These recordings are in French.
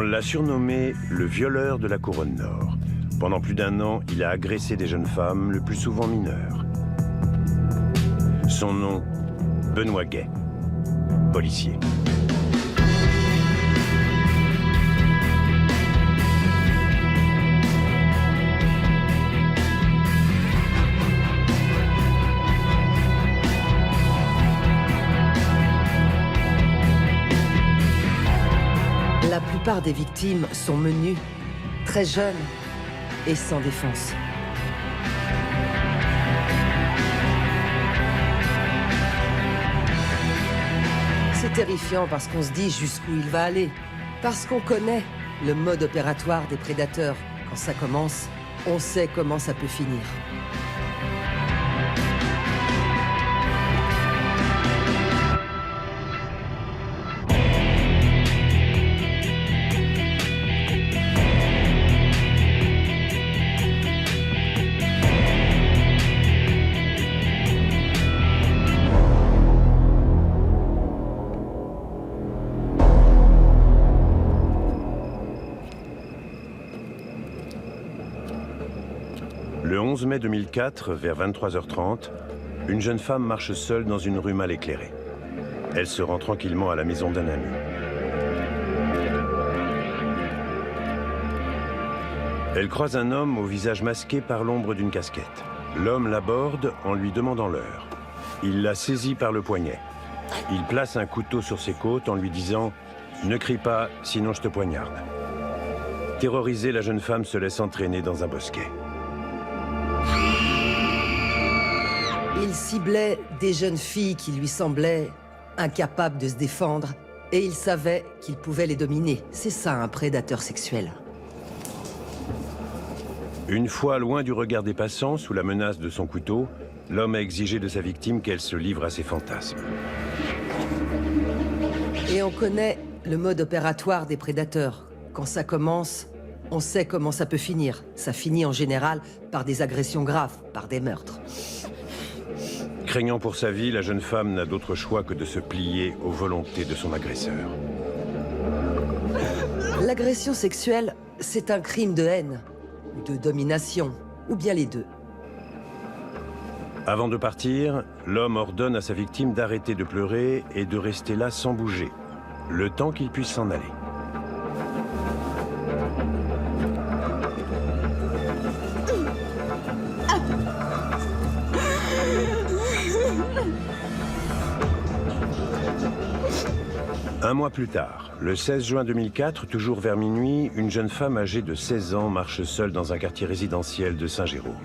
l'a surnommé le violeur de la Couronne Nord. Pendant plus d'1 an, il a agressé des jeunes femmes, le plus souvent mineures. Son nom, Benoît Gay, policier. La plupart des victimes sont menues, très jeunes et sans défense. C'est terrifiant parce qu'on se dit jusqu'où il va aller. Parce qu'on connaît le mode opératoire des prédateurs. Quand ça commence, on sait comment ça peut finir. Le 11 mai 2004, vers 23h30, une jeune femme marche seule dans une rue mal éclairée. Elle se rend tranquillement à la maison d'un ami. Elle croise un homme au visage masqué par l'ombre d'une casquette. L'homme l'aborde en lui demandant l'heure. Il la saisit par le poignet. Il place un couteau sur ses côtes en lui disant « Ne crie pas, sinon je te poignarde ». Terrorisée, la jeune femme se laisse entraîner dans un bosquet. Il ciblait des jeunes filles qui lui semblaient incapables de se défendre et il savait qu'il pouvait les dominer. C'est ça, un prédateur sexuel. Une fois loin du regard des passants, sous la menace de son couteau, l'homme a exigé de sa victime qu'elle se livre à ses fantasmes. Et on connaît le mode opératoire des prédateurs. Quand ça commence, on sait comment ça peut finir. Ça finit en général par des agressions graves, par des meurtres. Craignant pour sa vie, la jeune femme n'a d'autre choix que de se plier aux volontés de son agresseur. L'agression sexuelle, c'est un crime de haine, ou de domination, ou bien les deux. Avant de partir, l'homme ordonne à sa victime d'arrêter de pleurer et de rester là sans bouger, le temps qu'il puisse s'en aller. Un mois plus tard, le 16 juin 2004, toujours vers minuit, une jeune femme âgée de 16 ans marche seule dans un quartier résidentiel de Saint-Jérôme.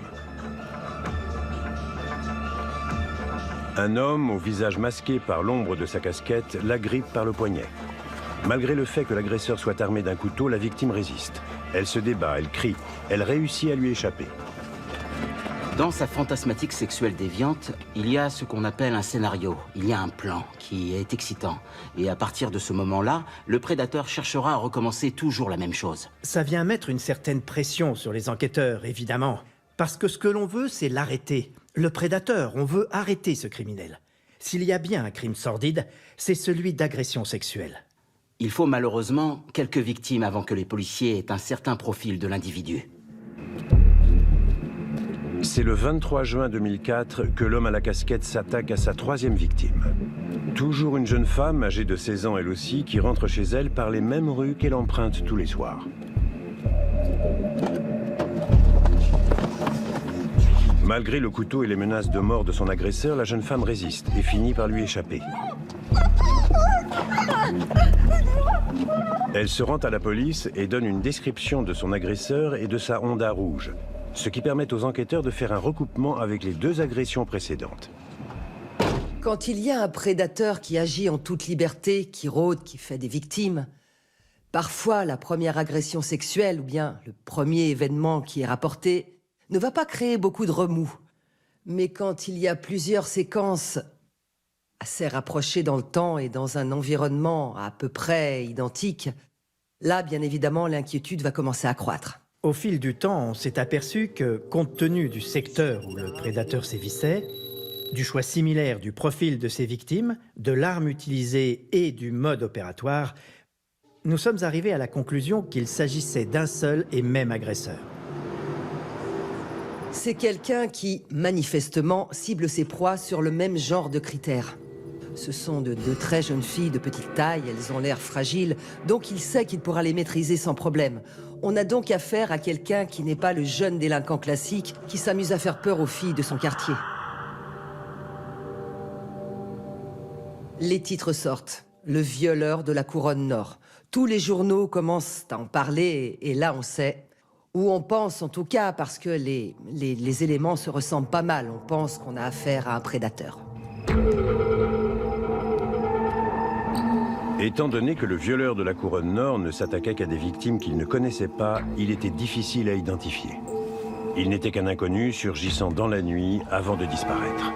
Un homme, au visage masqué par l'ombre de sa casquette, l'agrippe par le poignet. Malgré le fait que l'agresseur soit armé d'un couteau, la victime résiste. Elle se débat, elle crie, elle réussit à lui échapper. Dans sa fantasmatique sexuelle déviante, il y a ce qu'on appelle un scénario. Il y a un plan qui est excitant. Et à partir de ce moment-là, le prédateur cherchera à recommencer toujours la même chose. Ça vient mettre une certaine pression sur les enquêteurs, évidemment. Parce que ce que l'on veut, c'est l'arrêter. Le prédateur, on veut arrêter ce criminel. S'il y a bien un crime sordide, c'est celui d'agression sexuelle. Il faut malheureusement quelques victimes avant que les policiers aient un certain profil de l'individu. C'est le 23 juin 2004 que l'homme à la casquette s'attaque à sa 3e victime. Toujours une jeune femme, âgée de 16 ans elle aussi, qui rentre chez elle par les mêmes rues qu'elle emprunte tous les soirs. Malgré le couteau et les menaces de mort de son agresseur, la jeune femme résiste et finit par lui échapper. Elle se rend à la police et donne une description de son agresseur et de sa Honda rouge, ce qui permet aux enquêteurs de faire un recoupement avec les 2 agressions précédentes. Quand il y a un prédateur qui agit en toute liberté, qui rôde, qui fait des victimes, parfois la première agression sexuelle ou bien le premier événement qui est rapporté ne va pas créer beaucoup de remous. Mais quand il y a plusieurs séquences assez rapprochées dans le temps et dans un environnement à peu près identique, là, bien évidemment, l'inquiétude va commencer à croître. Au fil du temps, on s'est aperçu que, compte tenu du secteur où le prédateur sévissait, du choix similaire du profil de ses victimes, de l'arme utilisée et du mode opératoire, nous sommes arrivés à la conclusion qu'il s'agissait d'un seul et même agresseur. C'est quelqu'un qui, manifestement, cible ses proies sur le même genre de critères. Ce sont de très jeunes filles de petite taille, elles ont l'air fragiles, donc il sait qu'il pourra les maîtriser sans problème. On a donc affaire à quelqu'un qui n'est pas le jeune délinquant classique qui s'amuse à faire peur aux filles de son quartier. Les titres sortent. Le violeur de la couronne nord. Tous les journaux commencent à en parler et là on sait, ou on pense en tout cas parce que les éléments se ressemblent pas mal, on pense qu'on a affaire à un prédateur. Étant donné que le violeur de la couronne nord ne s'attaquait qu'à des victimes qu'il ne connaissait pas, il était difficile à identifier. Il n'était qu'un inconnu surgissant dans la nuit avant de disparaître.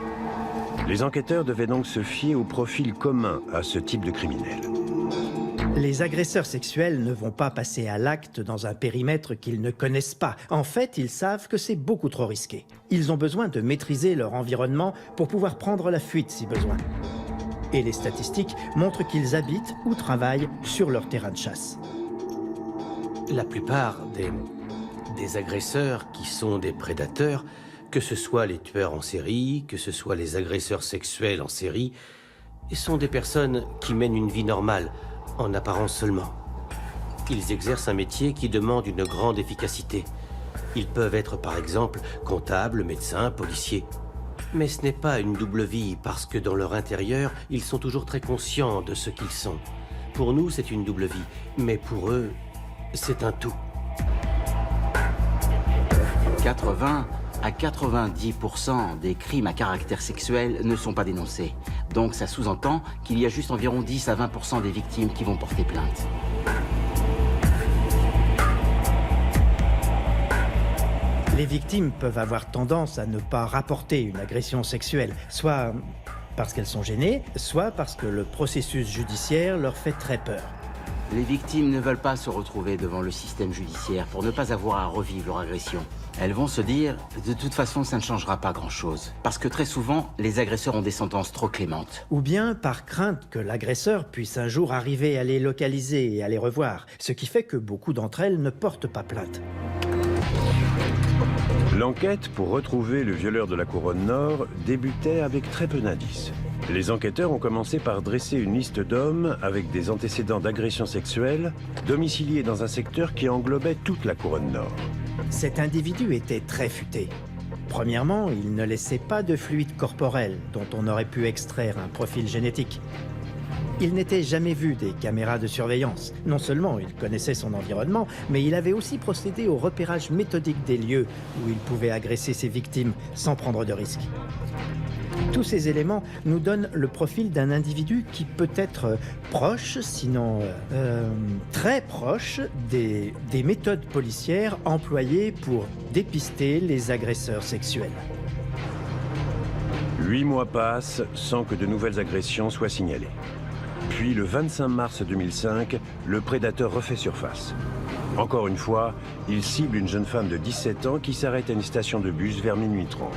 Les enquêteurs devaient donc se fier au profil commun à ce type de criminel. Les agresseurs sexuels ne vont pas passer à l'acte dans un périmètre qu'ils ne connaissent pas. En fait, ils savent que c'est beaucoup trop risqué. Ils ont besoin de maîtriser leur environnement pour pouvoir prendre la fuite si besoin. Et les statistiques montrent qu'ils habitent ou travaillent sur leur terrain de chasse. La plupart des agresseurs qui sont des prédateurs, que ce soit les tueurs en série, que ce soit les agresseurs sexuels en série, sont des personnes qui mènent une vie normale, en apparence seulement. Ils exercent un métier qui demande une grande efficacité. Ils peuvent être par exemple comptables, médecins, policiers. Mais ce n'est pas une double vie parce que dans leur intérieur, ils sont toujours très conscients de ce qu'ils sont. Pour nous, c'est une double vie, mais pour eux, c'est un tout. 80 à 90% des crimes à caractère sexuel ne sont pas dénoncés. Donc ça sous-entend qu'il y a juste environ 10 à 20% des victimes qui vont porter plainte. Les victimes peuvent avoir tendance à ne pas rapporter une agression sexuelle, soit parce qu'elles sont gênées, soit parce que le processus judiciaire leur fait très peur. Les victimes ne veulent pas se retrouver devant le système judiciaire pour ne pas avoir à revivre leur agression. Elles vont se dire, de toute façon, ça ne changera pas grand-chose. Parce que très souvent, les agresseurs ont des sentences trop clémentes. Ou bien par crainte que l'agresseur puisse un jour arriver à les localiser et à les revoir, ce qui fait que beaucoup d'entre elles ne portent pas plainte. L'enquête pour retrouver le violeur de la couronne nord débutait avec très peu d'indices. Les enquêteurs ont commencé par dresser une liste d'hommes avec des antécédents d'agression sexuelle, domiciliés dans un secteur qui englobait toute la couronne nord. Cet individu était très futé. Premièrement, il ne laissait pas de fluide corporel dont on aurait pu extraire un profil génétique. Il n'était jamais vu des caméras de surveillance. Non seulement il connaissait son environnement, mais il avait aussi procédé au repérage méthodique des lieux où il pouvait agresser ses victimes sans prendre de risques. Tous ces éléments nous donnent le profil d'un individu qui peut être proche, sinon très proche, des méthodes policières employées pour dépister les agresseurs sexuels. 8 mois passent sans que de nouvelles agressions soient signalées. Puis le 25 mars 2005, le prédateur refait surface. Encore une fois, il cible une jeune femme de 17 ans qui s'arrête à une station de bus vers minuit 30.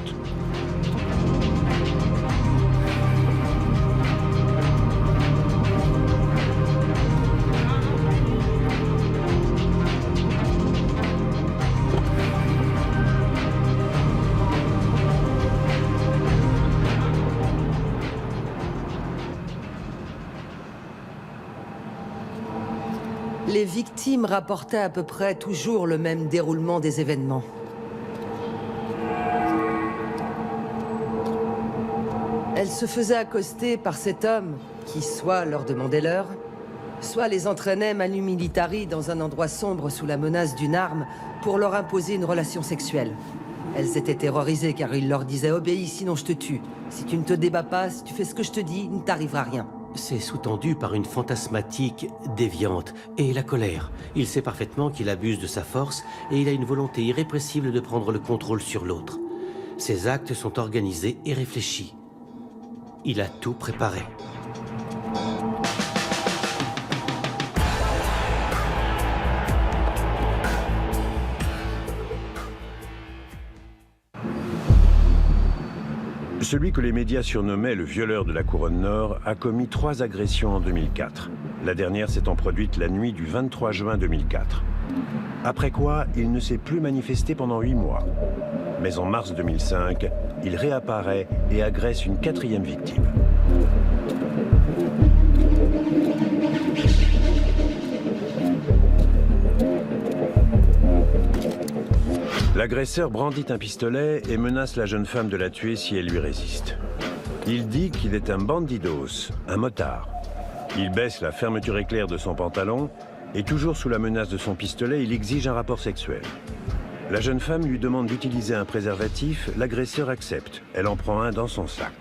Les victimes rapportaient à peu près toujours le même déroulement des événements. Elles se faisaient accoster par cet homme qui soit leur demandait l'heure, soit les entraînait manu militari dans un endroit sombre sous la menace d'une arme pour leur imposer une relation sexuelle. Elles étaient terrorisées car il leur disait « Obéis, sinon je te tue. Si tu ne te débats pas, si tu fais ce que je te dis, il ne t'arrivera rien. » C'est sous-tendu par une fantasmatique déviante et la colère. Il sait parfaitement qu'il abuse de sa force et il a une volonté irrépressible de prendre le contrôle sur l'autre. Ses actes sont organisés et réfléchis. Il a tout préparé. Celui que les médias surnommaient le violeur de la couronne nord a commis 3 agressions en 2004. La dernière s'étant produite la nuit du 23 juin 2004. Après quoi, il ne s'est plus manifesté pendant 8 mois. Mais en mars 2005, il réapparaît et agresse une 4e victime. L'agresseur brandit un pistolet et menace la jeune femme de la tuer si elle lui résiste. Il dit qu'il est un bandidos, un motard. Il baisse la fermeture éclair de son pantalon et toujours sous la menace de son pistolet, il exige un rapport sexuel. La jeune femme lui demande d'utiliser un préservatif, l'agresseur accepte. Elle en prend un dans son sac.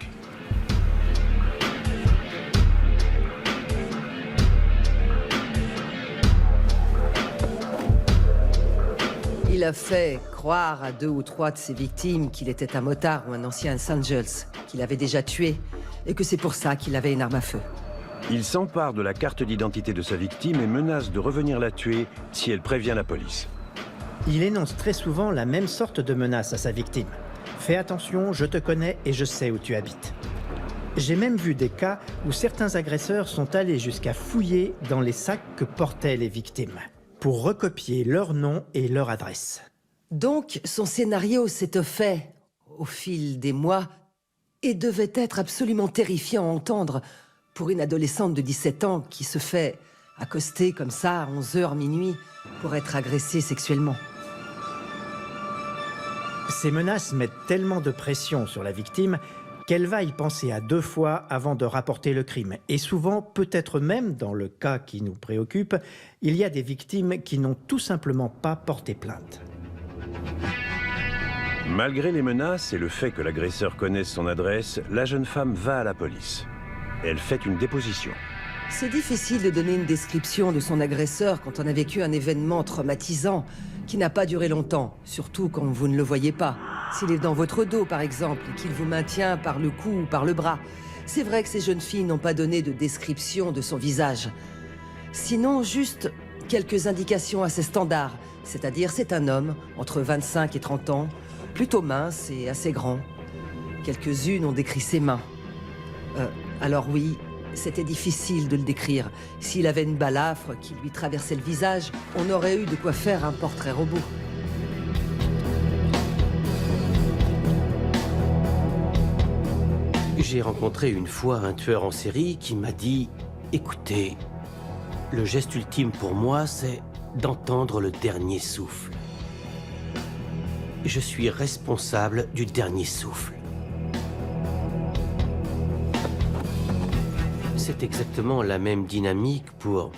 Il a fait croire à 2 ou 3 de ses victimes qu'il était un motard ou un ancien Hells Angels, qu'il avait déjà tué, et que c'est pour ça qu'il avait une arme à feu. Il s'empare de la carte d'identité de sa victime et menace de revenir la tuer si elle prévient la police. Il énonce très souvent la même sorte de menace à sa victime. Fais attention, je te connais et je sais où tu habites. J'ai même vu des cas où certains agresseurs sont allés jusqu'à fouiller dans les sacs que portaient les victimes, pour recopier leur nom et leur adresse. Donc, son scénario s'étoffait au fil des mois et devait être absolument terrifiant à entendre pour une adolescente de 17 ans qui se fait accoster comme ça à 11h minuit pour être agressée sexuellement. Ces menaces mettent tellement de pression sur la victime qu'elle va y penser à 2 fois avant de rapporter le crime. Et souvent, peut-être même dans le cas qui nous préoccupe, il y a des victimes qui n'ont tout simplement pas porté plainte. Malgré les menaces et le fait que l'agresseur connaisse son adresse, la jeune femme va à la police. Elle fait une déposition. C'est difficile de donner une description de son agresseur quand on a vécu un événement traumatisant qui n'a pas duré longtemps, surtout quand vous ne le voyez pas. S'il est dans votre dos, par exemple, et qu'il vous maintient par le cou ou par le bras. C'est vrai que ces jeunes filles n'ont pas donné de description de son visage. Sinon, juste quelques indications assez standards. C'est-à-dire, c'est un homme, entre 25 et 30 ans, plutôt mince et assez grand. Quelques-unes ont décrit ses mains. Alors oui, c'était difficile de le décrire. S'il avait une balafre qui lui traversait le visage, on aurait eu de quoi faire un portrait robot. J'ai rencontré une fois un tueur en série qui m'a dit « Écoutez, le geste ultime pour moi, c'est d'entendre le dernier souffle. Je suis responsable du dernier souffle. » C'est exactement la même dynamique pour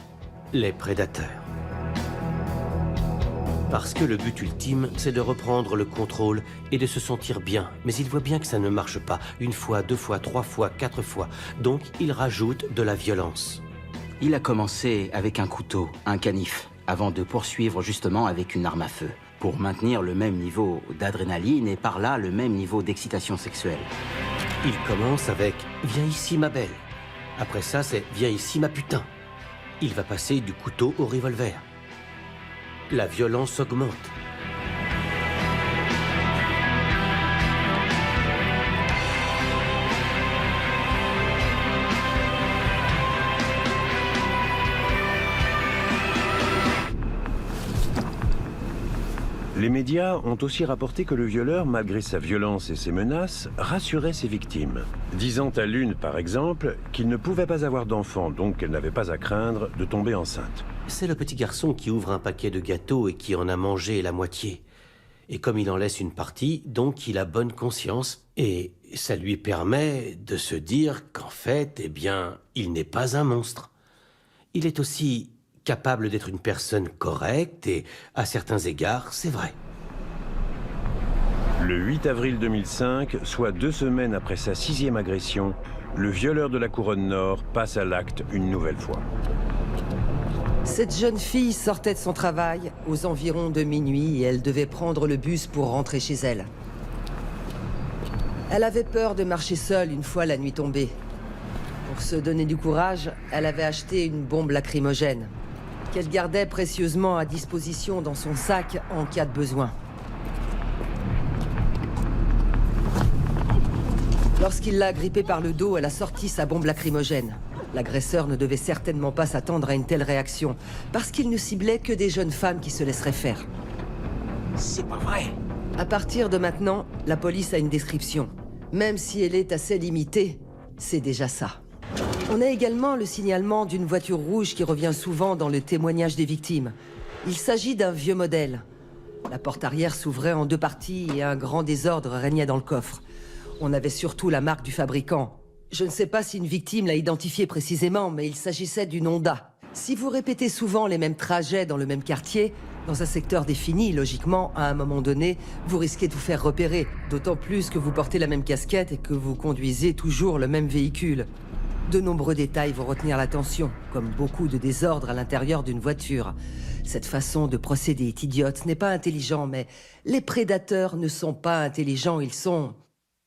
les prédateurs. Parce que le but ultime, c'est de reprendre le contrôle et de se sentir bien. Mais il voit bien que ça ne marche pas. 1 fois, 2 fois, 3 fois, 4 fois. Donc, il rajoute de la violence. Il a commencé avec un couteau, un canif, avant de poursuivre justement avec une arme à feu, pour maintenir le même niveau d'adrénaline et par là le même niveau d'excitation sexuelle. Il commence avec « Viens ici, ma belle ». Après ça, c'est « Viens ici, ma putain ». Il va passer du couteau au revolver. La violence augmente. Les médias ont aussi rapporté que le violeur, malgré sa violence et ses menaces, rassurait ses victimes. Disant à l'une, par exemple, qu'il ne pouvait pas avoir d'enfant, donc qu'elle n'avait pas à craindre de tomber enceinte. C'est le petit garçon qui ouvre un paquet de gâteaux et qui en a mangé la moitié. Et comme il en laisse une partie, donc il a bonne conscience. Et ça lui permet de se dire qu'en fait, eh bien, il n'est pas un monstre. Il est aussi capable d'être une personne correcte et, à certains égards, c'est vrai. Le 8 avril 2005, soit 2 semaines après sa 6e agression, le violeur de la Couronne Nord passe à l'acte une nouvelle fois. Cette jeune fille sortait de son travail aux environs de minuit et elle devait prendre le bus pour rentrer chez elle. Elle avait peur de marcher seule une fois la nuit tombée. Pour se donner du courage, elle avait acheté une bombe lacrymogène qu'elle gardait précieusement à disposition dans son sac en cas de besoin. Lorsqu'il l'a agrippée par le dos, elle a sorti sa bombe lacrymogène. L'agresseur ne devait certainement pas s'attendre à une telle réaction, parce qu'il ne ciblait que des jeunes femmes qui se laisseraient faire. C'est pas vrai. À partir de maintenant, la police a une description. Même si elle est assez limitée, c'est déjà ça. On a également le signalement d'une voiture rouge qui revient souvent dans le témoignage des victimes. Il s'agit d'un vieux modèle. La porte arrière s'ouvrait en 2 parties et un grand désordre régnait dans le coffre. On avait surtout la marque du fabricant. Je ne sais pas si une victime l'a identifié précisément, mais il s'agissait d'une Honda. Si vous répétez souvent les mêmes trajets dans le même quartier, dans un secteur défini, logiquement, à un moment donné, vous risquez de vous faire repérer. D'autant plus que vous portez la même casquette et que vous conduisez toujours le même véhicule. De nombreux détails vont retenir l'attention, comme beaucoup de désordre à l'intérieur d'une voiture. Cette façon de procéder est idiote, ce n'est pas intelligent, mais les prédateurs ne sont pas intelligents, ils sont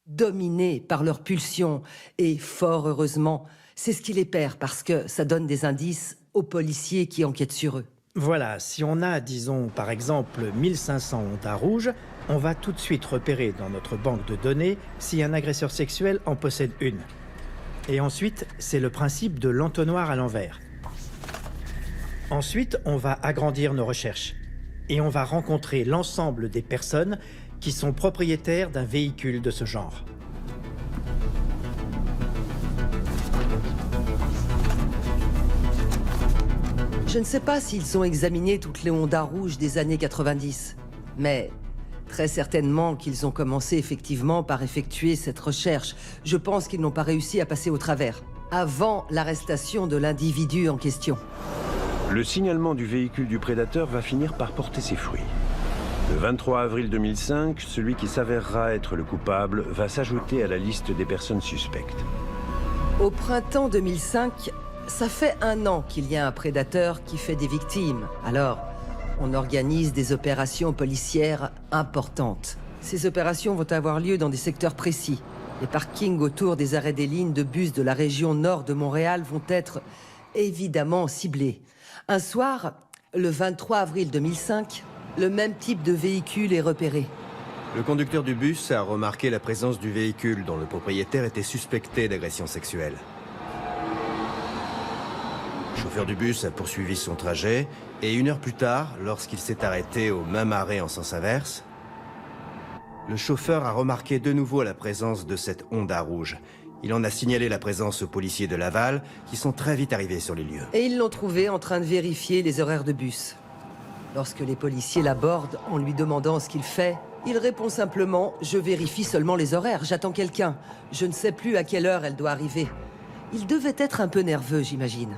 dominés par leurs pulsions. Et fort heureusement, c'est ce qui les perd, parce que ça donne des indices aux policiers qui enquêtent sur eux. Voilà, si on a, disons, par exemple, 1500 Honda rouges, on va tout de suite repérer dans notre banque de données si un agresseur sexuel en possède une. Et ensuite, c'est le principe de l'entonnoir à l'envers. Ensuite, on va agrandir nos recherches. Et on va rencontrer l'ensemble des personnes qui sont propriétaires d'un véhicule de ce genre. Je ne sais pas s'ils ont examiné toutes les Honda rouges des années 90, mais très certainement qu'ils ont commencé effectivement par effectuer cette recherche. Je pense qu'ils n'ont pas réussi à passer au travers, avant l'arrestation de l'individu en question. Le signalement du véhicule du prédateur va finir par porter ses fruits. Le 23 avril 2005, celui qui s'avérera être le coupable va s'ajouter à la liste des personnes suspectes. Au printemps 2005, ça fait 1 an qu'il y a un prédateur qui fait des victimes. Alors, on organise des opérations policières importantes. Ces opérations vont avoir lieu dans des secteurs précis. Les parkings autour des arrêts des lignes de bus de la région nord de Montréal vont être évidemment ciblés. Un soir, le 23 avril 2005, le même type de véhicule est repéré. Le conducteur du bus a remarqué la présence du véhicule dont le propriétaire était suspecté d'agression sexuelle. Le chauffeur du bus a poursuivi son trajet et 1 heure plus tard, lorsqu'il s'est arrêté au même arrêt en sens inverse, le chauffeur a remarqué de nouveau la présence de cette Honda rouge. Il en a signalé la présence aux policiers de Laval qui sont très vite arrivés sur les lieux. Et ils l'ont trouvé en train de vérifier les horaires de bus. Lorsque les policiers l'abordent en lui demandant ce qu'il fait, il répond simplement « Je vérifie seulement les horaires, j'attends quelqu'un. Je ne sais plus à quelle heure elle doit arriver. » Il devait être un peu nerveux, j'imagine.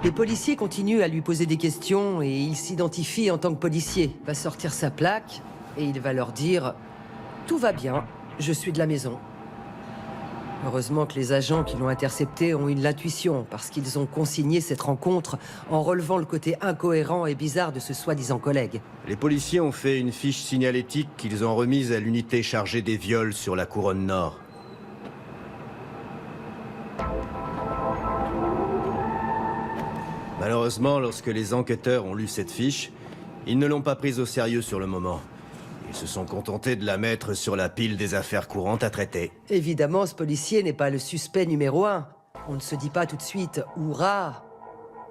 Les policiers continuent à lui poser des questions et il s'identifie en tant que policier. Il va sortir sa plaque et il va leur dire « Tout va bien, je suis de la maison ». Heureusement que les agents qui l'ont intercepté ont eu l'intuition parce qu'ils ont consigné cette rencontre en relevant le côté incohérent et bizarre de ce soi-disant collègue. Les policiers ont fait une fiche signalétique qu'ils ont remise à l'unité chargée des viols sur la couronne nord. Malheureusement, lorsque les enquêteurs ont lu cette fiche, ils ne l'ont pas prise au sérieux sur le moment. Ils se sont contentés de la mettre sur la pile des affaires courantes à traiter. Évidemment, ce policier n'est pas le suspect numéro 1. On ne se dit pas tout de suite « Hurrah !»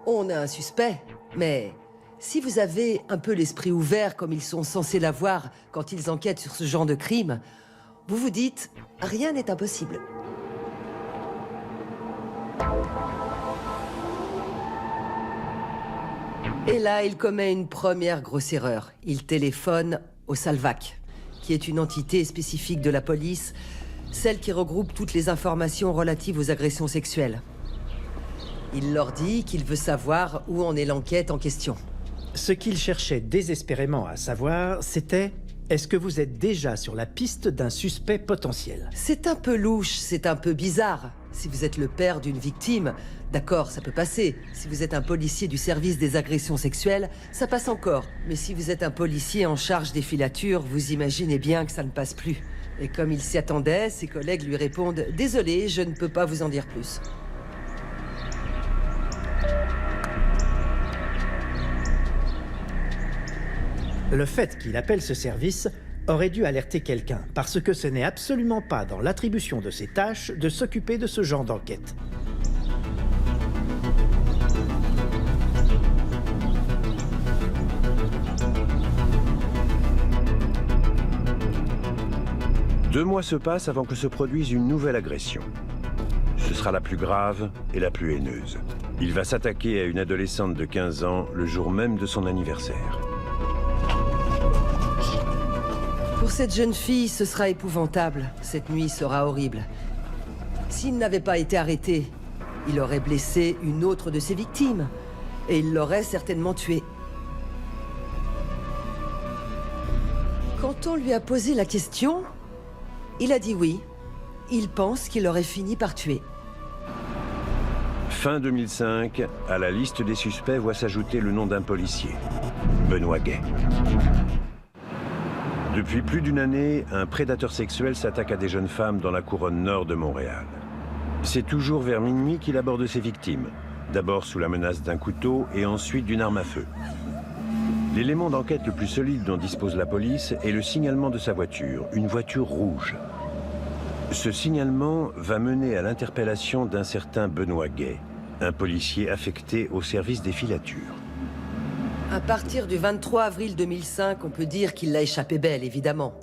On a un suspect. Mais si vous avez un peu l'esprit ouvert comme ils sont censés l'avoir quand ils enquêtent sur ce genre de crime, vous vous dites « Rien n'est impossible ». Et là, il commet une première grosse erreur. Il téléphone au Salvac, qui est une entité spécifique de la police, celle qui regroupe toutes les informations relatives aux agressions sexuelles. Il leur dit qu'il veut savoir où en est l'enquête en question. Ce qu'il cherchait désespérément à savoir, c'était « Est-ce que vous êtes déjà sur la piste d'un suspect potentiel ?» C'est un peu louche, c'est un peu bizarre. Si vous êtes le père d'une victime, d'accord, ça peut passer. Si vous êtes un policier du service des agressions sexuelles, ça passe encore. Mais si vous êtes un policier en charge des filatures, vous imaginez bien que ça ne passe plus. Et comme il s'y attendait, ses collègues lui répondent « Désolé, je ne peux pas vous en dire plus ». Le fait qu'il appelle ce service aurait dû alerter quelqu'un, parce que ce n'est absolument pas dans l'attribution de ses tâches de s'occuper de ce genre d'enquête. Deux mois se passent avant que se produise une nouvelle agression. Ce sera la plus grave et la plus haineuse. Il va s'attaquer à une adolescente de 15 ans le jour même de son anniversaire. Pour cette jeune fille, ce sera épouvantable. Cette nuit sera horrible. S'il n'avait pas été arrêté, il aurait blessé une autre de ses victimes. Et il l'aurait certainement tuée. Quand on lui a posé la question, il a dit oui. Il pense qu'il aurait fini par tuer. Fin 2005, à la liste des suspects voit s'ajouter le nom d'un policier, Benoît Gay. Depuis plus d'une année, un prédateur sexuel s'attaque à des jeunes femmes dans la couronne nord de Montréal. C'est toujours vers minuit qu'il aborde ses victimes, d'abord sous la menace d'un couteau et ensuite d'une arme à feu. L'élément d'enquête le plus solide dont dispose la police est le signalement de sa voiture, une voiture rouge. Ce signalement va mener à l'interpellation d'un certain Benoît Gay, un policier affecté au service des filatures. À partir du 23 avril 2005, on peut dire qu'il l'a échappé belle, évidemment.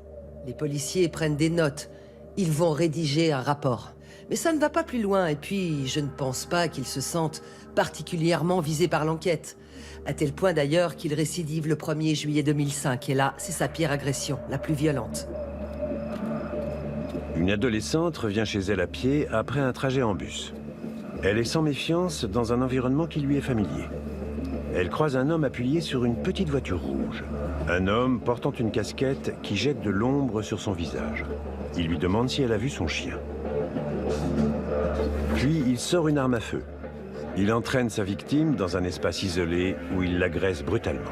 Les policiers prennent des notes. Ils vont rédiger un rapport. Mais ça ne va pas plus loin, et puis je ne pense pas qu'ils se sentent particulièrement visés par l'enquête. À tel point d'ailleurs qu'il récidive le 1er juillet 2005, et là, c'est sa pire agression, la plus violente. Une adolescente revient chez elle à pied après un trajet en bus. Elle est sans méfiance dans un environnement qui lui est familier. Elle croise un homme appuyé sur une petite voiture rouge. Un homme portant une casquette qui jette de l'ombre sur son visage. Il lui demande si elle a vu son chien. Puis il sort une arme à feu. Il entraîne sa victime dans un espace isolé où il l'agresse brutalement.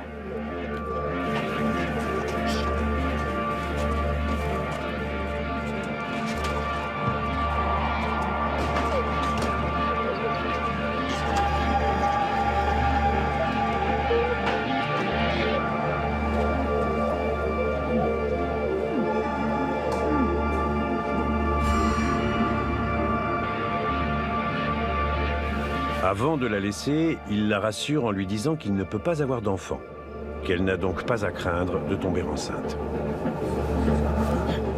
Avant de la laisser, il la rassure en lui disant qu'il ne peut pas avoir d'enfant, qu'elle n'a donc pas à craindre de tomber enceinte.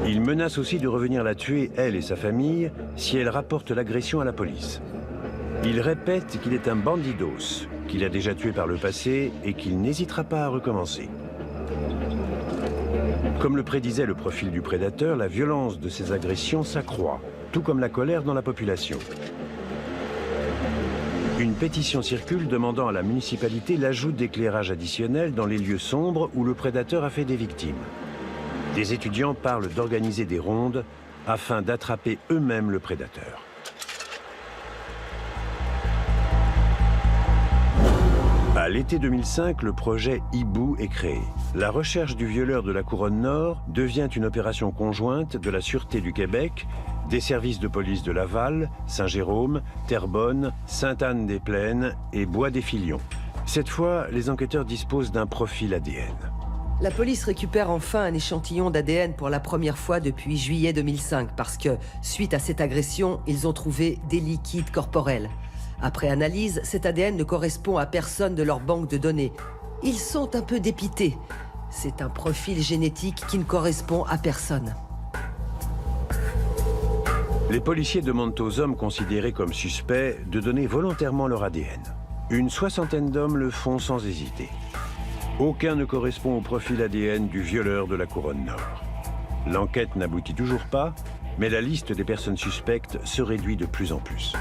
Il menace aussi de revenir la tuer, elle et sa famille, si elle rapporte l'agression à la police. Il répète qu'il est un bandidos, qu'il a déjà tué par le passé et qu'il n'hésitera pas à recommencer. Comme le prédisait le profil du prédateur, la violence de ses agressions s'accroît, tout comme la colère dans la population. Une pétition circule demandant à la municipalité l'ajout d'éclairage additionnel dans les lieux sombres où le prédateur a fait des victimes. Des étudiants parlent d'organiser des rondes afin d'attraper eux-mêmes le prédateur. À l'été 2005, le projet Hibou est créé. La recherche du violeur de la couronne nord devient une opération conjointe de la Sûreté du Québec, des services de police de Laval, Saint-Jérôme, Terrebonne, Sainte-Anne-des-Plaines et Bois-des-Filions. Cette fois, les enquêteurs disposent d'un profil ADN. La police récupère enfin un échantillon d'ADN pour la première fois depuis juillet 2005 parce que, suite à cette agression, ils ont trouvé des liquides corporels. Après analyse, cet ADN ne correspond à personne de leur banque de données. Ils sont un peu dépités. C'est un profil génétique qui ne correspond à personne. Les policiers demandent aux hommes considérés comme suspects de donner volontairement leur ADN. Une soixantaine d'hommes le font sans hésiter. Aucun ne correspond au profil ADN du violeur de la couronne nord. L'enquête n'aboutit toujours pas, mais la liste des personnes suspectes se réduit de plus en plus.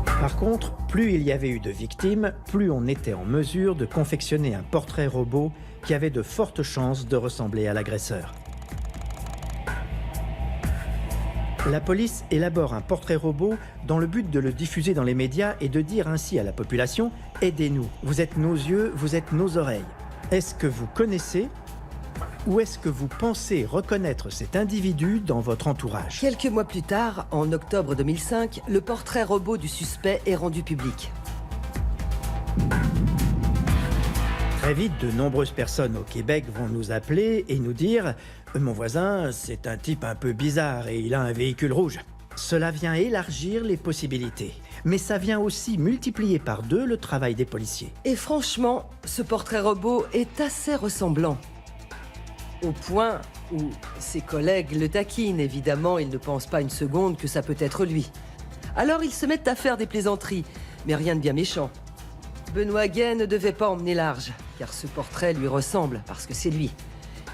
Par contre, plus il y avait eu de victimes, plus on était en mesure de confectionner un portrait robot qui avait de fortes chances de ressembler à l'agresseur. La police élabore un portrait robot dans le but de le diffuser dans les médias et de dire ainsi à la population « Aidez-nous, vous êtes nos yeux, vous êtes nos oreilles. Est-ce que vous connaissez ou est-ce que vous pensez reconnaître cet individu dans votre entourage ?» Quelques mois plus tard, en octobre 2005, le portrait robot du suspect est rendu public. Très Très vite, de nombreuses personnes au Québec vont nous appeler et nous dire « Mon voisin, c'est un type un peu bizarre et il a un véhicule rouge ». Cela vient élargir les possibilités, mais ça vient aussi multiplier par 2 le travail des policiers. Et franchement, ce portrait robot est assez ressemblant. Au point où ses collègues le taquinent, évidemment, ils ne pensent pas une seconde que ça peut être lui. Alors ils se mettent à faire des plaisanteries, mais rien de bien méchant. Benoît Gay ne devait pas emmener large, car ce portrait lui ressemble, parce que c'est lui.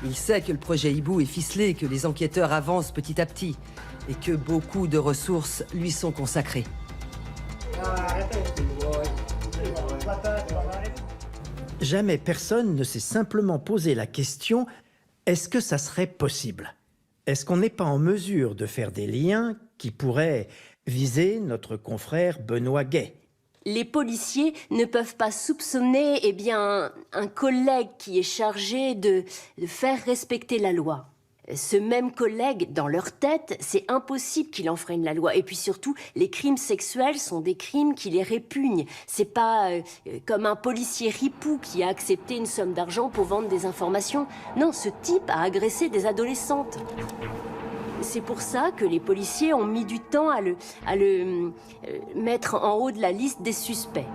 Il sait que le projet Hibou est ficelé, que les enquêteurs avancent petit à petit, et que beaucoup de ressources lui sont consacrées. Jamais personne ne s'est simplement posé la question « Est-ce que ça serait possible ? Est-ce qu'on n'est pas en mesure de faire des liens qui pourraient viser notre confrère Benoît Gay ?» Les policiers ne peuvent pas soupçonner un collègue qui est chargé de faire respecter la loi. Ce même collègue, dans leur tête, c'est impossible qu'il enfreigne la loi. Et puis surtout, les crimes sexuels sont des crimes qui les répugnent. C'est pas comme un policier ripou qui a accepté une somme d'argent pour vendre des informations. Non, ce type a agressé des adolescentes. C'est pour ça que les policiers ont mis du temps à le mettre en haut de la liste des suspects.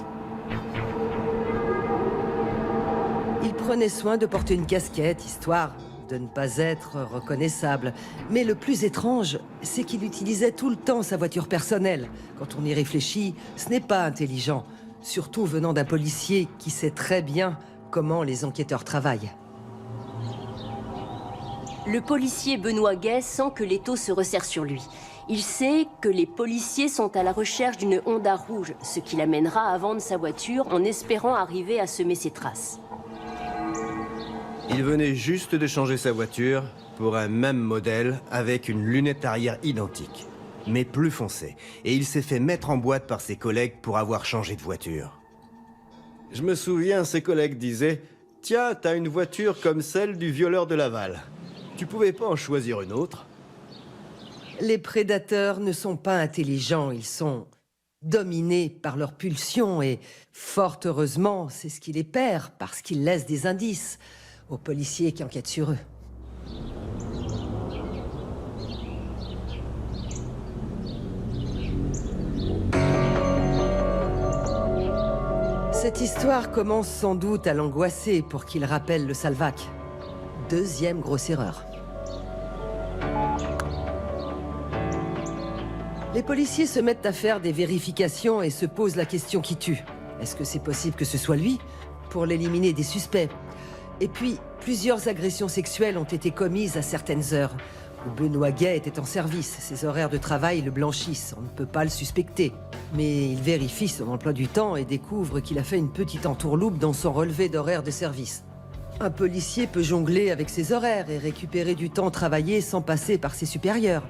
Il prenait soin de porter une casquette, histoire de ne pas être reconnaissable. Mais le plus étrange, c'est qu'il utilisait tout le temps sa voiture personnelle. Quand on y réfléchit, ce n'est pas intelligent, surtout venant d'un policier qui sait très bien comment les enquêteurs travaillent. Le policier Benoît Gay sent que l'étau se resserre sur lui. Il sait que les policiers sont à la recherche d'une Honda rouge, ce qui l'amènera à vendre sa voiture en espérant arriver à semer ses traces. Il venait juste de changer sa voiture pour un même modèle avec une lunette arrière identique, mais plus foncée. Et il s'est fait mettre en boîte par ses collègues pour avoir changé de voiture. Je me souviens, ses collègues disaient « Tiens, t'as une voiture comme celle du violeur de Laval. Tu pouvais pas en choisir une autre ?» Les prédateurs ne sont pas intelligents, ils sont dominés par leurs pulsions et, fort heureusement, c'est ce qui les perd parce qu'ils laissent des indices aux policiers qui enquêtent sur eux. Cette histoire commence sans doute à l'angoisser pour qu'il rappelle le Salvac. Deuxième grosse erreur. Les policiers se mettent à faire des vérifications et se posent la question qui tue. Est-ce que c'est possible que ce soit lui? Pour l'éliminer des suspects. Et puis, plusieurs agressions sexuelles ont été commises à certaines heures, où Benoît Gay était en service. Ses horaires de travail le blanchissent, on ne peut pas le suspecter. Mais il vérifie son emploi du temps et découvre qu'il a fait une petite entourloupe dans son relevé d'horaire de service. Un policier peut jongler avec ses horaires et récupérer du temps travaillé sans passer par ses supérieurs.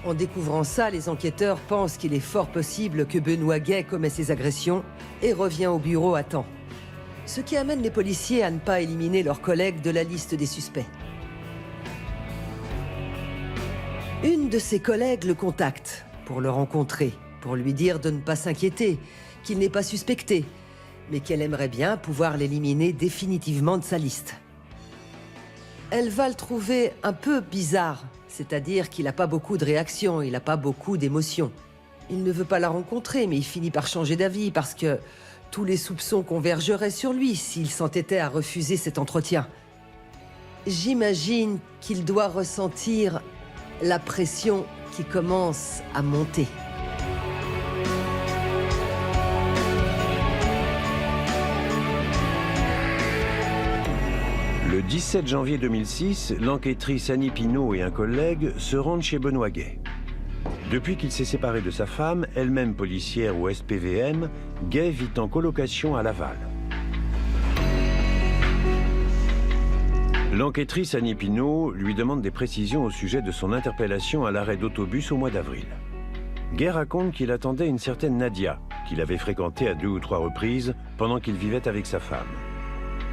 En découvrant ça, les enquêteurs pensent qu'il est fort possible que Benoît Gay commet ses agressions et revient au bureau à temps. Ce qui amène les policiers à ne pas éliminer leurs collègues de la liste des suspects. Une de ses collègues le contacte pour le rencontrer, pour lui dire de ne pas s'inquiéter, qu'il n'est pas suspecté, mais qu'elle aimerait bien pouvoir l'éliminer définitivement de sa liste. Elle va le trouver un peu bizarre, c'est-à-dire qu'il n'a pas beaucoup de réactions, il n'a pas beaucoup d'émotions. Il ne veut pas la rencontrer, mais il finit par changer d'avis parce que tous les soupçons convergeraient sur lui s'il s'entêtait à refuser cet entretien. J'imagine qu'il doit ressentir la pression qui commence à monter. Le 17 janvier 2006, l'enquêtrice Annie Pinault et un collègue se rendent chez Benoît Gay. Depuis qu'il s'est séparé de sa femme, elle-même policière au SPVM, Gay vit en colocation à Laval. L'enquêtrice Annie Pinault lui demande des précisions au sujet de son interpellation à l'arrêt d'autobus au mois d'avril. Gay raconte qu'il attendait une certaine Nadia, qu'il avait fréquentée à 2 ou 3 reprises pendant qu'il vivait avec sa femme.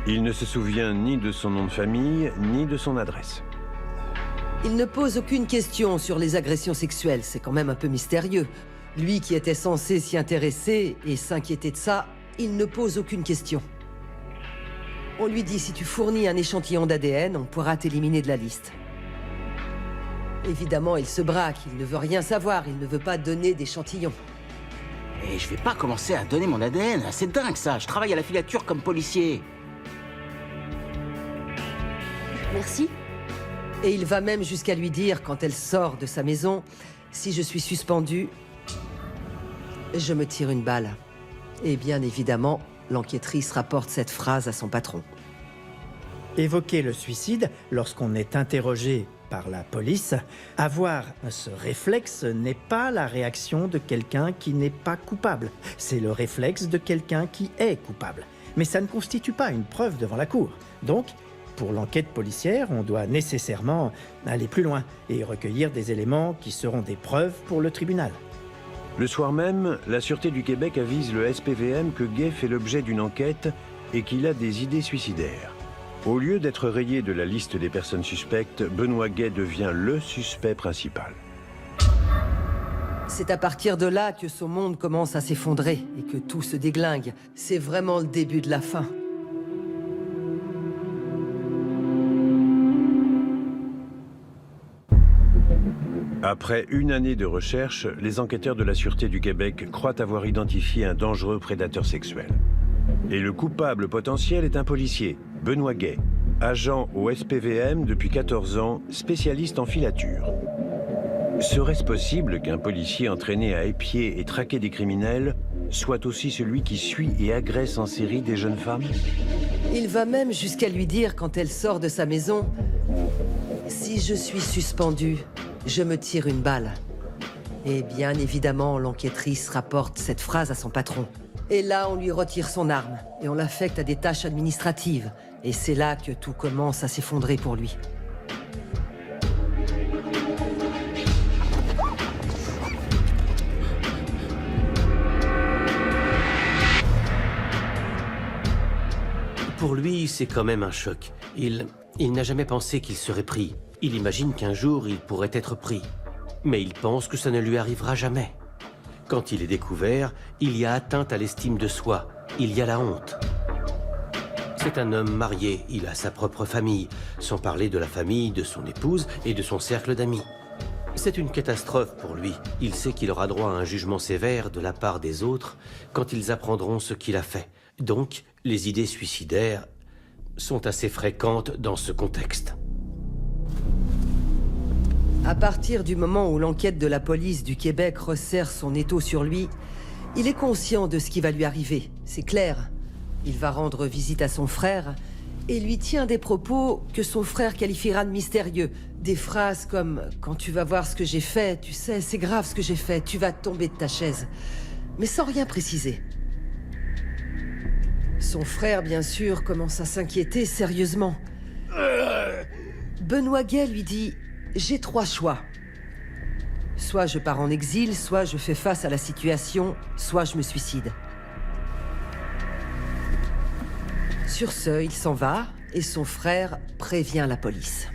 Il ne se souvient ni de son nom de famille, ni de son adresse. Il ne pose aucune question sur les agressions sexuelles, c'est quand même un peu mystérieux. Lui qui était censé s'y intéresser et s'inquiéter de ça, il ne pose aucune question. On lui dit, si tu fournis un échantillon d'ADN, on pourra t'éliminer de la liste. Évidemment, il se braque, il ne veut rien savoir, il ne veut pas donner d'échantillon. Et je vais pas commencer à donner mon ADN, c'est dingue ça, je travaille à la filature comme policier. Merci. Et il va même jusqu'à lui dire, quand elle sort de sa maison, si je suis suspendu, je me tire une balle. Et bien évidemment, l'enquêtrice rapporte cette phrase à son patron. Évoquer le suicide lorsqu'on est interrogé par la police, avoir ce réflexe n'est pas la réaction de quelqu'un qui n'est pas coupable. C'est le réflexe de quelqu'un qui est coupable. Mais ça ne constitue pas une preuve devant la cour. Donc, pour l'enquête policière, on doit nécessairement aller plus loin et recueillir des éléments qui seront des preuves pour le tribunal. Le soir même, la Sûreté du Québec avise le SPVM que Gay fait l'objet d'une enquête et qu'il a des idées suicidaires. Au lieu d'être rayé de la liste des personnes suspectes, Benoît Gay devient le suspect principal. C'est à partir de là que son monde commence à s'effondrer et que tout se déglingue. C'est vraiment le début de la fin. Après une année de recherche, les enquêteurs de la Sûreté du Québec croient avoir identifié un dangereux prédateur sexuel. Et le coupable potentiel est un policier, Benoît Gay, agent au SPVM depuis 14 ans, spécialiste en filature. Serait-ce possible qu'un policier entraîné à épier et traquer des criminels soit aussi celui qui suit et agresse en série des jeunes femmes? Il va même jusqu'à lui dire, quand elle sort de sa maison, « Si je suis suspendu, je me tire une balle. » Et bien évidemment, l'enquêtrice rapporte cette phrase à son patron. Et là, on lui retire son arme et on l'affecte à des tâches administratives. Et c'est là que tout commence à s'effondrer pour lui. Pour lui, c'est quand même un choc. Il n'a jamais pensé qu'il serait pris. Il imagine qu'un jour, il pourrait être pris. Mais il pense que ça ne lui arrivera jamais. Quand il est découvert, il y a atteinte à l'estime de soi. Il y a la honte. C'est un homme marié, il a sa propre famille, sans parler de la famille de son épouse et de son cercle d'amis. C'est une catastrophe pour lui. Il sait qu'il aura droit à un jugement sévère de la part des autres quand ils apprendront ce qu'il a fait. Donc, les idées suicidaires sont assez fréquentes dans ce contexte. À partir du moment où l'enquête de la police du Québec resserre son étau sur lui, il est conscient de ce qui va lui arriver, c'est clair. Il va rendre visite à son frère et lui tient des propos que son frère qualifiera de mystérieux. Des phrases comme « Quand tu vas voir ce que j'ai fait, tu sais, c'est grave ce que j'ai fait, tu vas tomber de ta chaise », mais sans rien préciser. Son frère, bien sûr, commence à s'inquiéter sérieusement. Benoît Gay lui dit « J'ai 3 choix. Soit je pars en exil, soit je fais face à la situation, soit je me suicide. » Sur ce, il s'en va et son frère prévient la police.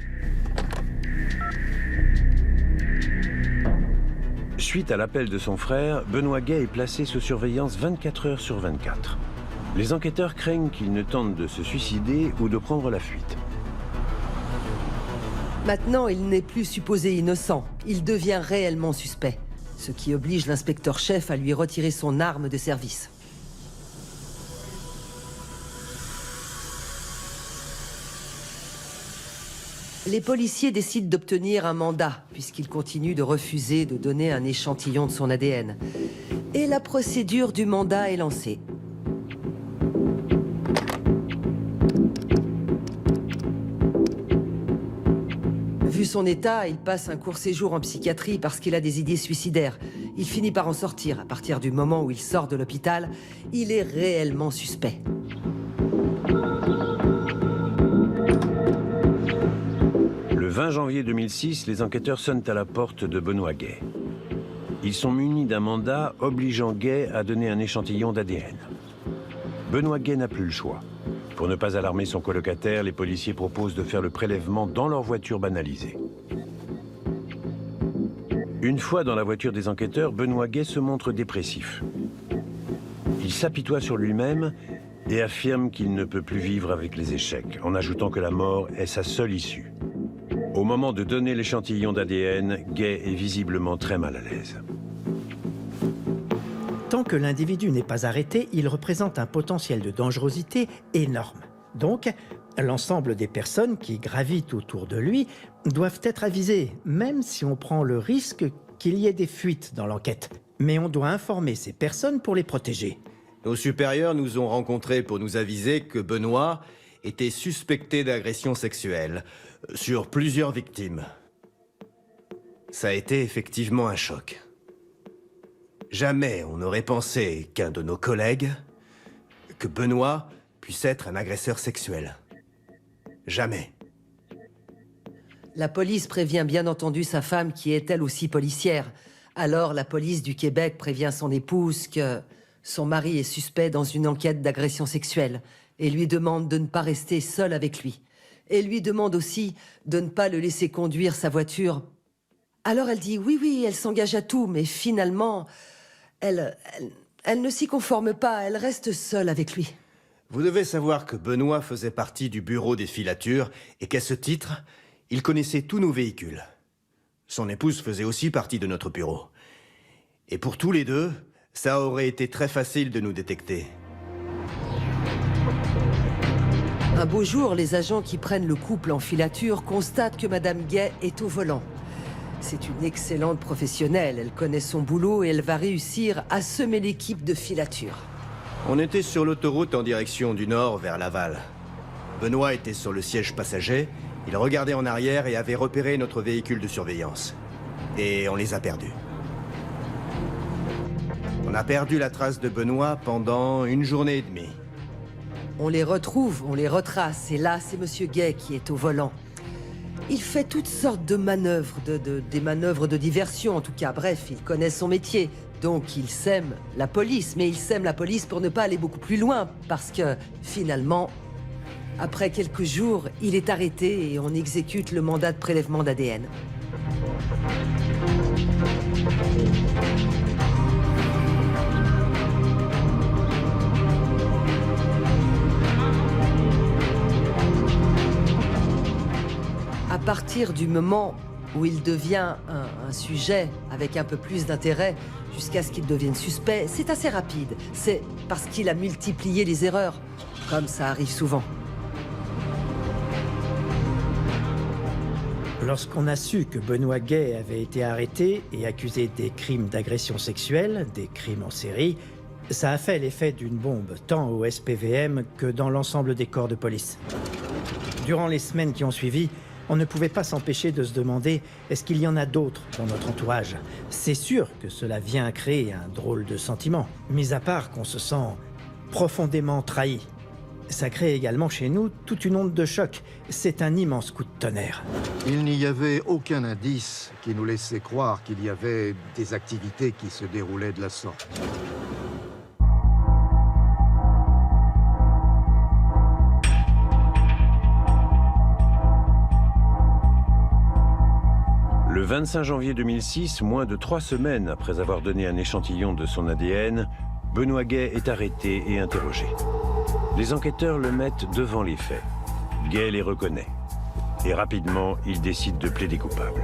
Suite à l'appel de son frère, Benoît Gay est placé sous surveillance 24 heures sur 24. Les enquêteurs craignent qu'il ne tente de se suicider ou de prendre la fuite. Maintenant, il n'est plus supposé innocent. Il devient réellement suspect. Ce qui oblige l'inspecteur-chef à lui retirer son arme de service. Les policiers décident d'obtenir un mandat, puisqu'il continue de refuser de donner un échantillon de son ADN. Et la procédure du mandat est lancée. Vu son état, il passe un court séjour en psychiatrie parce qu'il a des idées suicidaires. Il finit par en sortir. À partir du moment où il sort de l'hôpital, il est réellement suspect. Le 20 janvier 2006, les enquêteurs sonnent à la porte de Benoît Gay. Ils sont munis d'un mandat obligeant Gay à donner un échantillon d'ADN. Benoît Gay n'a plus le choix. Pour ne pas alarmer son colocataire, les policiers proposent de faire le prélèvement dans leur voiture banalisée. Une fois dans la voiture des enquêteurs, Benoît Gay se montre dépressif. Il s'apitoie sur lui-même et affirme qu'il ne peut plus vivre avec les échecs, en ajoutant que la mort est sa seule issue. Au moment de donner l'échantillon d'ADN, Gay est visiblement très mal à l'aise. Tant que l'individu n'est pas arrêté, il représente un potentiel de dangerosité énorme. Donc, l'ensemble des personnes qui gravitent autour de lui doivent être avisées, même si on prend le risque qu'il y ait des fuites dans l'enquête. Mais on doit informer ces personnes pour les protéger. Nos supérieurs nous ont rencontrés pour nous aviser que Benoît était suspecté d'agression sexuelle sur plusieurs victimes. Ça a été effectivement un choc. Jamais on n'aurait pensé qu'un de nos collègues, que Benoît puisse être un agresseur sexuel. Jamais. La police prévient bien entendu sa femme qui est elle aussi policière. Alors la police du Québec prévient son épouse que son mari est suspect dans une enquête d'agression sexuelle et lui demande de ne pas rester seule avec lui. Et lui demande aussi de ne pas le laisser conduire sa voiture. Alors elle dit oui, elle s'engage à tout, mais finalement, elle ne s'y conforme pas, elle reste seule avec lui. Vous devez savoir que Benoît faisait partie du bureau des filatures et qu'à ce titre, il connaissait tous nos véhicules. Son épouse faisait aussi partie de notre bureau. Et pour tous les deux, ça aurait été très facile de nous détecter. Un beau jour, les agents qui prennent le couple en filature constatent que Madame Gay est au volant. C'est une excellente professionnelle, elle connaît son boulot et elle va réussir à semer l'équipe de filature. On était sur l'autoroute en direction du nord vers Laval. Benoît était sur le siège passager, il regardait en arrière et avait repéré notre véhicule de surveillance. Et on les a perdus. On a perdu la trace de Benoît pendant une journée et demie. On les retrouve, on les retrace, et là, c'est Monsieur Gay qui est au volant. Il fait toutes sortes de manœuvres, des manœuvres de diversion en tout cas. Bref, il connaît son métier. Donc il sème la police, mais il sème la police pour ne pas aller beaucoup plus loin, parce que finalement, après quelques jours, il est arrêté et on exécute le mandat de prélèvement d'ADN. À partir du moment où il devient un sujet avec un peu plus d'intérêt, jusqu'à ce qu'il devienne suspect, c'est assez rapide. C'est parce qu'il a multiplié les erreurs, comme ça arrive souvent. Lorsqu'on a su que Benoît Gay avait été arrêté et accusé des crimes d'agression sexuelle, des crimes en série, ça a fait l'effet d'une bombe, tant au SPVM que dans l'ensemble des corps de police. Durant les semaines qui ont suivi, on ne pouvait pas s'empêcher de se demander est-ce qu'il y en a d'autres dans notre entourage. C'est sûr que cela vient créer un drôle de sentiment, mis à part qu'on se sent profondément trahi. Ça crée également chez nous toute une onde de choc. C'est un immense coup de tonnerre. Il n'y avait aucun indice qui nous laissait croire qu'il y avait des activités qui se déroulaient de la sorte. Le 25 janvier 2006, moins de 3 semaines après avoir donné un échantillon de son ADN, Benoît Gay est arrêté et interrogé. Les enquêteurs le mettent devant les faits. Gay les reconnaît. Et rapidement, il décide de plaider coupable.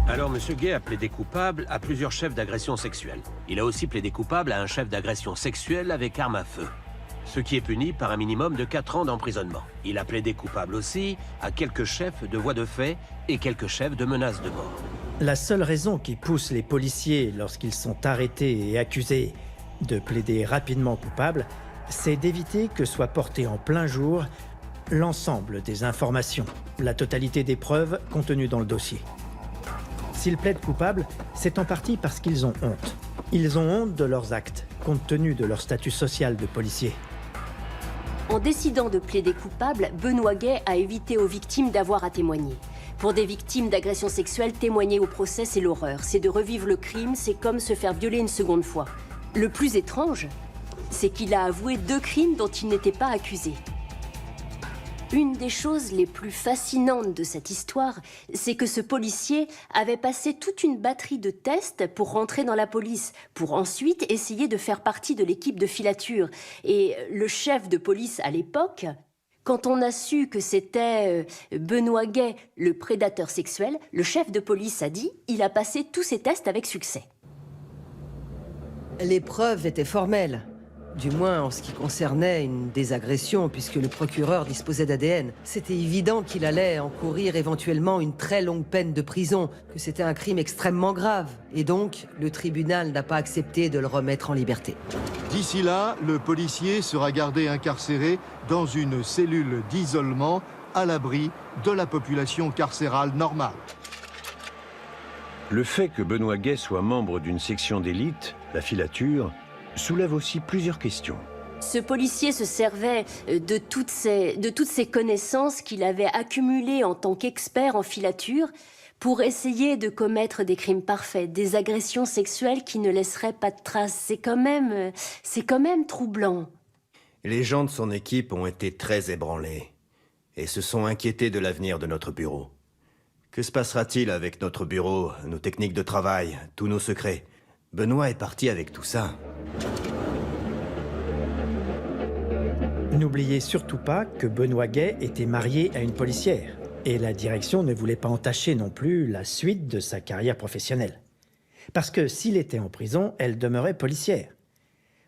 Alors, M. Gay a plaidé coupable à plusieurs chefs d'agression sexuelle. Il a aussi plaidé coupable à un chef d'agression sexuelle avec arme à feu, ce qui est puni par un minimum de 4 ans d'emprisonnement. Il a plaidé coupable aussi à quelques chefs de voies de fait et quelques chefs de menaces de mort. La seule raison qui pousse les policiers, lorsqu'ils sont arrêtés et accusés, de plaider rapidement coupable, c'est d'éviter que soit porté en plein jour l'ensemble des informations, la totalité des preuves contenues dans le dossier. S'ils plaident coupables, c'est en partie parce qu'ils ont honte. Ils ont honte de leurs actes, compte tenu de leur statut social de policier. En décidant de plaider coupable, Benoît Gay a évité aux victimes d'avoir à témoigner. Pour des victimes d'agression sexuelle, témoigner au procès, c'est l'horreur. C'est de revivre le crime, c'est comme se faire violer une seconde fois. Le plus étrange, c'est qu'il a avoué 2 crimes dont il n'était pas accusé. Une des choses les plus fascinantes de cette histoire, c'est que ce policier avait passé toute une batterie de tests pour rentrer dans la police, pour ensuite essayer de faire partie de l'équipe de filature. Et le chef de police à l'époque, quand on a su que c'était Benoît Gay, le prédateur sexuel, le chef de police a dit « il a passé tous ses tests avec succès ». Les preuves étaient formelles. Du moins en ce qui concernait une des agressions, puisque le procureur disposait d'ADN. C'était évident qu'il allait encourir éventuellement une très longue peine de prison, que c'était un crime extrêmement grave. Et donc, le tribunal n'a pas accepté de le remettre en liberté. D'ici là, le policier sera gardé incarcéré dans une cellule d'isolement à l'abri de la population carcérale normale. Le fait que Benoît Gay soit membre d'une section d'élite, la filature, soulève aussi plusieurs questions. Ce policier se servait de toutes ces connaissances qu'il avait accumulées en tant qu'expert en filature pour essayer de commettre des crimes parfaits, des agressions sexuelles qui ne laisseraient pas de traces. C'est quand même troublant. Les gens de son équipe ont été très ébranlés et se sont inquiétés de l'avenir de notre bureau. Que se passera-t-il avec notre bureau, nos techniques de travail, tous nos secrets? Benoît est parti avec tout ça. N'oubliez surtout pas que Benoît Gay était marié à une policière. Et la direction ne voulait pas entacher non plus la suite de sa carrière professionnelle. Parce que s'il était en prison, elle demeurait policière.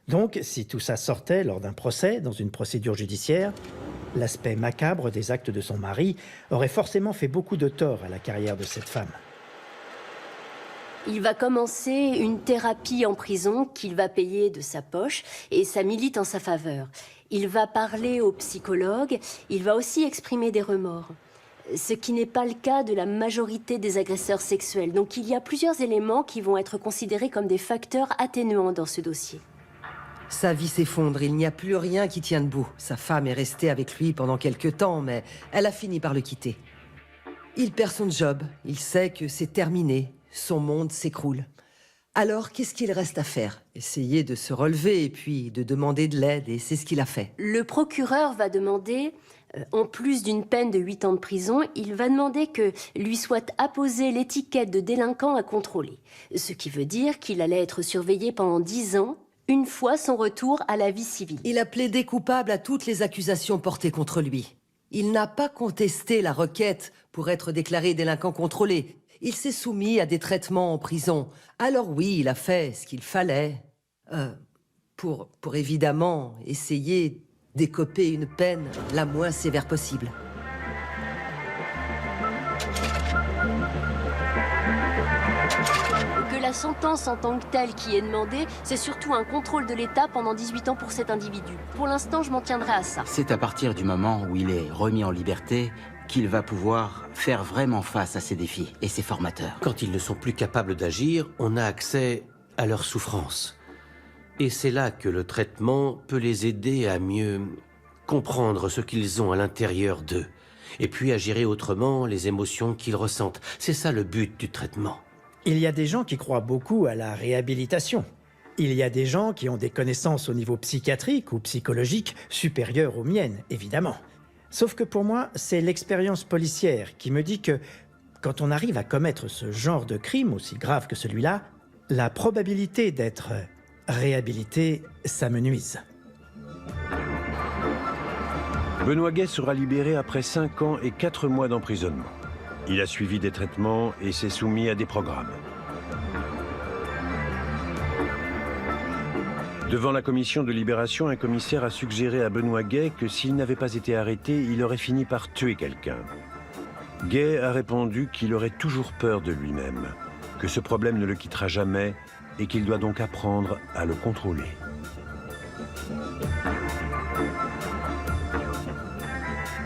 Donc, si tout ça sortait lors d'un procès, dans une procédure judiciaire, l'aspect macabre des actes de son mari aurait forcément fait beaucoup de tort à la carrière de cette femme. Il va commencer une thérapie en prison qu'il va payer de sa poche et ça milite en sa faveur. Il va parler au psychologue, il va aussi exprimer des remords. Ce qui n'est pas le cas de la majorité des agresseurs sexuels. Donc il y a plusieurs éléments qui vont être considérés comme des facteurs atténuants dans ce dossier. Sa vie s'effondre, il n'y a plus rien qui tient debout. Sa femme est restée avec lui pendant quelques temps, mais elle a fini par le quitter. Il perd son job, il sait que c'est terminé, son monde s'écroule. Alors, qu'est-ce qu'il reste à faire? Essayer de se relever et puis de demander de l'aide, et c'est ce qu'il a fait. Le procureur va demander, en plus d'une peine de 8 ans de prison, il va demander que lui soit apposée l'étiquette de délinquant à contrôler. Ce qui veut dire qu'il allait être surveillé pendant 10 ans, une fois son retour à la vie civile. Il a plaidé coupable à toutes les accusations portées contre lui. Il n'a pas contesté la requête pour être déclaré délinquant contrôlé. Il s'est soumis à des traitements en prison. Alors oui, il a fait ce qu'il fallait. Pour évidemment essayer d'écoper une peine la moins sévère possible. Que la sentence en tant que telle qui est demandée, c'est surtout un contrôle de l'État pendant 18 ans pour cet individu. Pour l'instant, je m'en tiendrai à ça. C'est à partir du moment où il est remis en liberté qu'il va pouvoir faire vraiment face à ses défis et ses formateurs. Quand ils ne sont plus capables d'agir, on a accès à leur souffrance. Et c'est là que le traitement peut les aider à mieux comprendre ce qu'ils ont à l'intérieur d'eux, et puis à gérer autrement les émotions qu'ils ressentent. C'est ça le but du traitement. Il y a des gens qui croient beaucoup à la réhabilitation. Il y a des gens qui ont des connaissances au niveau psychiatrique ou psychologique supérieures aux miennes, évidemment. Sauf que pour moi, c'est l'expérience policière qui me dit que quand on arrive à commettre ce genre de crime aussi grave que celui-là, la probabilité d'être réhabilité s'amenuise. Benoît Gay sera libéré après 5 ans et 4 mois d'emprisonnement. Il a suivi des traitements et s'est soumis à des programmes. Devant la commission de libération, un commissaire a suggéré à Benoît Gay que s'il n'avait pas été arrêté, il aurait fini par tuer quelqu'un. Gay a répondu qu'il aurait toujours peur de lui-même, que ce problème ne le quittera jamais et qu'il doit donc apprendre à le contrôler.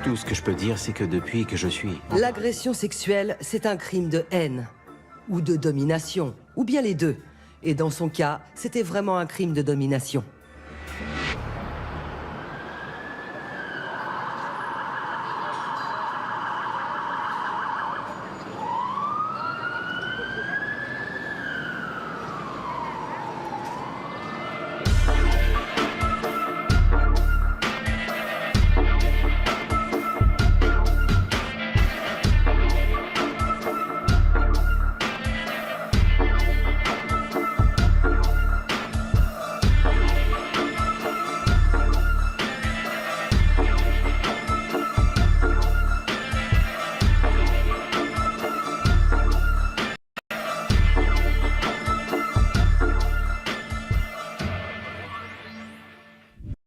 Tout ce que je peux dire, c'est que depuis que je suis... L'agression sexuelle, c'est un crime de haine, ou de domination, ou bien les deux. Et dans son cas, c'était vraiment un crime de domination.